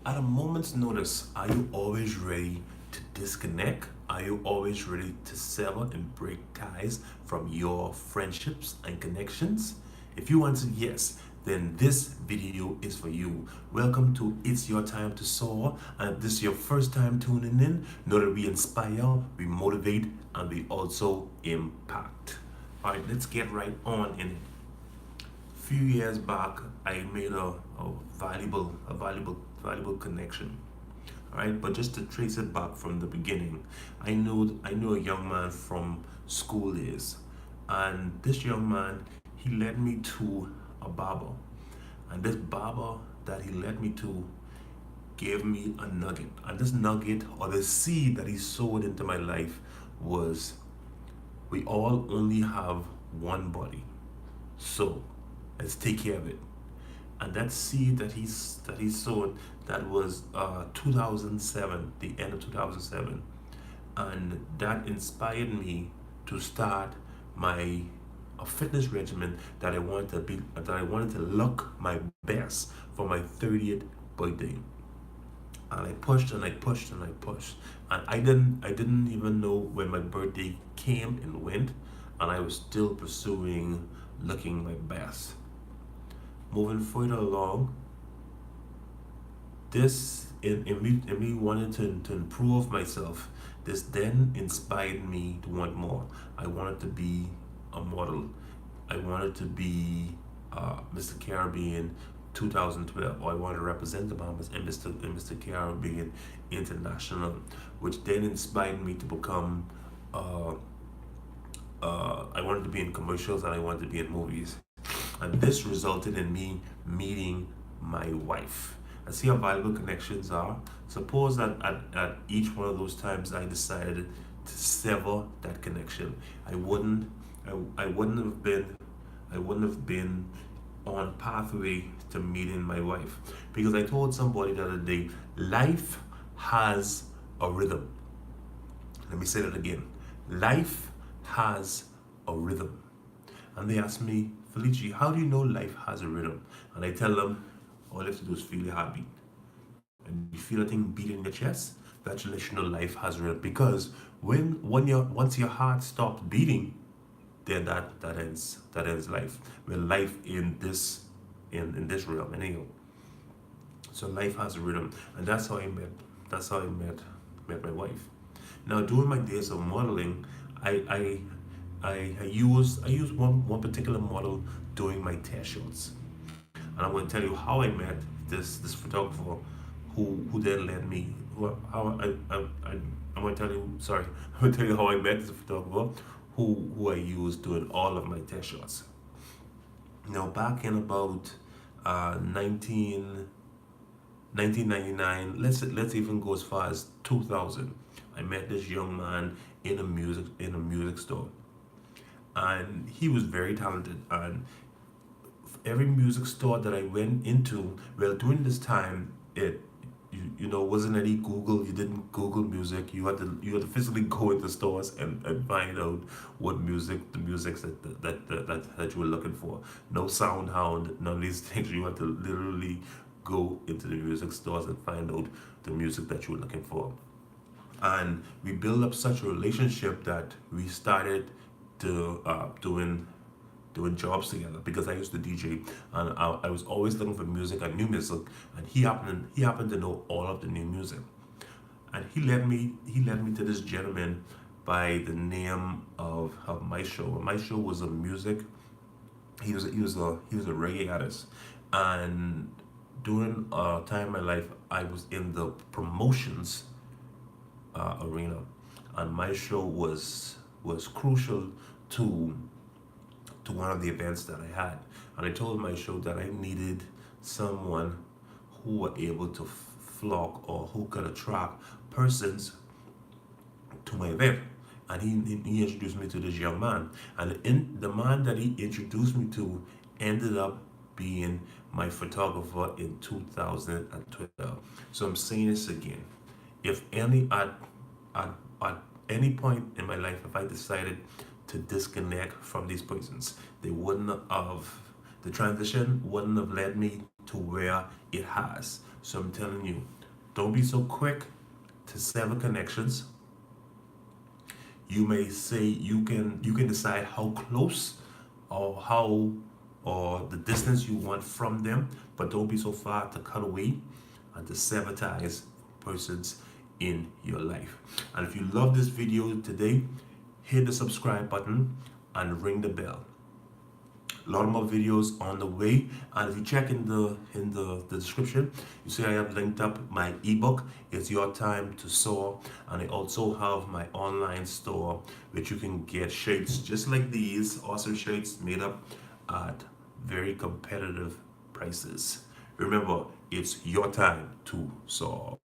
At a moment's notice, are you always ready to disconnect? Are you always ready to sever and break ties from your friendships and connections? If you answered yes, then this video is for you. Welcome to It's Your Time to Soar. And if this is your first time tuning in, know that we inspire, we motivate, and we also impact. All right, let's get right on in it. Few years back, I made a valuable connection. All right, but just to trace it back from the beginning, I knew a young man from school days, and this young man, he led me to a barber, and this barber that he led me to gave me a nugget, and this nugget or the seed that he sowed into my life was, we all only have one body, so let's take care of it. And that seed that he sowed, that was 2007, the end of 2007, and that inspired me to start my a fitness regimen that I wanted to look my best for my 30th birthday. And I pushed and I pushed and I pushed, and I didn't even know when my birthday came and went, and I was still pursuing looking my best. Moving further along, this in me wanting to improve myself, this then inspired me to want more. I wanted to be a model. I wanted to be Mr. Caribbean 2012, or I wanted to represent the Bahamas and Mr. Caribbean International, which then inspired me to become I wanted to be in commercials and I wanted to be in movies. And this resulted in me meeting my wife. And see how valuable connections are? Suppose that at each one of those times I decided to sever that connection. I wouldn't I wouldn't have been on pathway to meeting my wife. Because I told somebody the other day, life has a rhythm. Let me say that again. Life has a rhythm. And they ask me, Felici, how do you know life has a rhythm? And I tell them, all you have to do is feel your heartbeat. And you feel a thing beat in your chest, that should let you know life has a rhythm. Because once your heart stops beating, then that ends life. Well, life in this realm anyhow. So life has a rhythm. And that's how I met my wife. Now, during my days of modeling, I I used one particular model doing my test shots, and I'm going to tell you how I met this photographer, who then led me. How I'm going to tell you. Sorry, I'm going to tell you how I met this photographer, who I used doing all of my test shots. Now, back in about uh, 19, 1999, let's even go as far as 2000. I met this young man in a music store, and he was very talented. And every music store that I went into, well, during this time, it wasn't any Google. You didn't Google music. You had to physically go into stores and find out the music that you were looking for. No SoundHound, none of these things. You had to literally go into the music stores and find out the music that you were looking for. And we built up such a relationship that we started to doing jobs together, because I used to DJ, and I was always looking for music and new music, and he happened to know all of the new music, and he led me to this gentleman by the name of my show. My show was a music. He was a reggae artist, and during a time in my life, I was in the promotions arena, and my show was crucial to one of the events that I had. And I told my show that I needed someone who were able to flock, or who could attract persons to my event. And he introduced me to this young man. And the man that he introduced me to ended up being my photographer in 2012. So I'm saying this again. If any at, at any point in my life, if I decided to disconnect from these persons, they wouldn't have the transition wouldn't have led me to where it has. So I'm telling you, don't be so quick to sever connections. You may say you can decide how close or how or the distance you want from them, but don't be so far to cut away and to sever ties persons in your life. And if you love this video today, hit the subscribe button and ring the bell. A lot more videos on the way, and if you check in the description, you see I have linked up my ebook, It's Your Time to Soar, and I also have my online store which you can get shirts just like these, awesome shirts made up at very competitive prices. Remember, it's your time to soar.